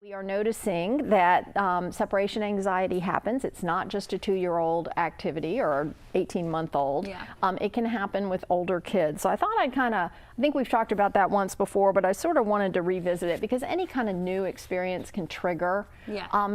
We are noticing that separation anxiety happens. It's not just a 2-year-old activity or 18-month-old. Yeah. It can happen with older kids. So I thought I think we've talked about that once before, but I sort of wanted to revisit it because any kind of new experience can trigger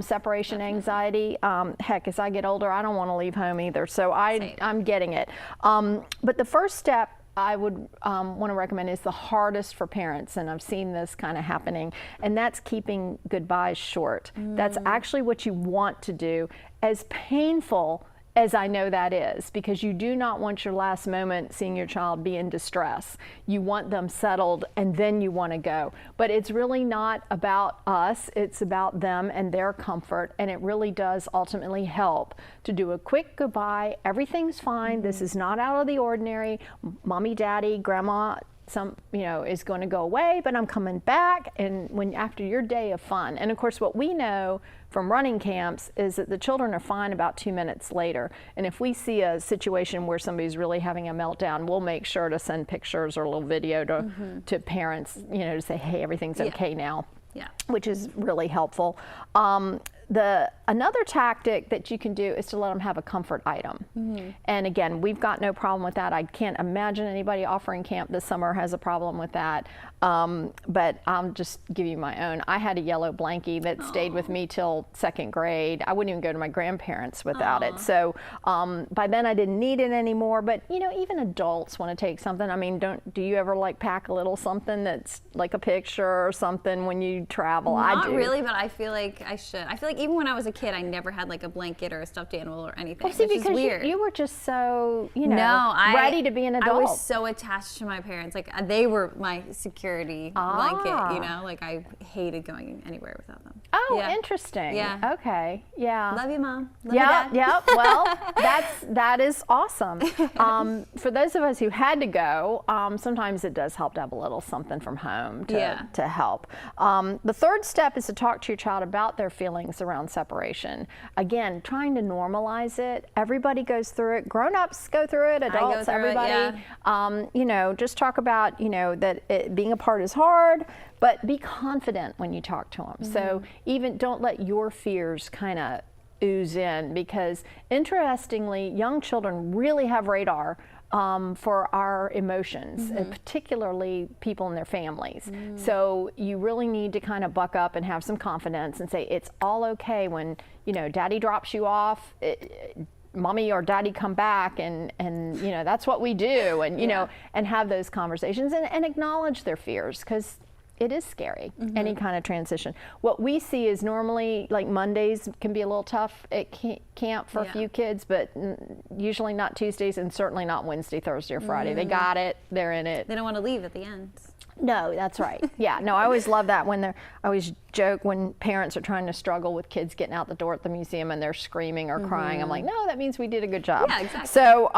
separation anxiety. Heck, as I get older, I don't want to leave home either. So I'm getting it. But the first step I would want to recommend is the hardest for parents, and I've seen this kind of happening, and that's keeping goodbyes short. That's actually what you want to do, as painful as I know that is, because you do not want your last moment seeing your child be in distress. You want them settled and then you want to go. But it's really not about us, it's about them and their comfort, and it really does ultimately help to do a quick goodbye. Everything's fine. This is not out of the ordinary. Mommy, daddy, grandma, is going to go away, but I'm coming back, and after your day of fun. And of course, what we know from running camps is that the children are fine about 2 minutes later. And if we see a situation where somebody's really having a meltdown, we'll make sure to send pictures or a little video to parents, to say, hey, everything's okay now. Yeah. Which is really helpful. Another tactic that you can do is to let them have a comfort item. And again, we've got no problem with that. I can't imagine anybody offering camp this summer has a problem with that. But I'll just give you my own. I had a yellow blankie that stayed with me till 2nd grade. I wouldn't even go to my grandparents without it. So by then I didn't need it anymore. But even adults want to take something. I mean, do you ever pack a little something that's like a picture or something when you travel? Not really, but I feel like I should. I feel like even when I was a kid, I never had a blanket or a stuffed animal or anything. Well, see, which is because weird. You were just so, ready to be an adult. I was so attached to my parents. They were my security blanket, I hated going anywhere without them. Oh, interesting. Yeah. Okay. Yeah. Love you, Mom. Love you, Dad. Yeah. Well, that is awesome. For those of us who had to go, sometimes it does help to have a little something from home to help. The third step is to talk to your child about their feelings around separation. Again, trying to normalize it. Everybody goes through it. Grown-ups go through it. Adults, everybody. Just talk about that being apart is hard, but be confident when you talk to them. So even don't let your fears kind of ooze in, because interestingly, young children really have radar for our emotions, and particularly people in their families. So you really need to kind of buck up and have some confidence and say it's all okay when daddy drops you off. Mommy or daddy come back, and that's what we do, and and have those conversations and acknowledge their fears, because it is scary, any kind of transition. What we see is normally Mondays can be a little tough at camp for a few kids, but usually not Tuesdays, and certainly not Wednesday, Thursday, or Friday. They got it, they're in it. They don't want to leave at the end. No, that's right. Yeah, no, I always love that I always joke when parents are trying to struggle with kids getting out the door at the museum and they're screaming or crying. I'm like, no, that means we did a good job. Yeah, exactly. So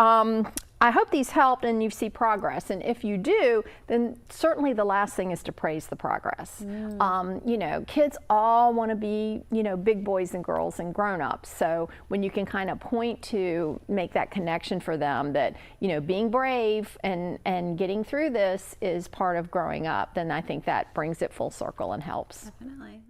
I hope these helped and you see progress. And if you do, then certainly the last thing is to praise the progress. Kids all want to be, big boys and girls and grown-ups. So when you can kind of point to, make that connection for them that, being brave and getting through this is part of growing up, then I think that brings it full circle and helps. Definitely.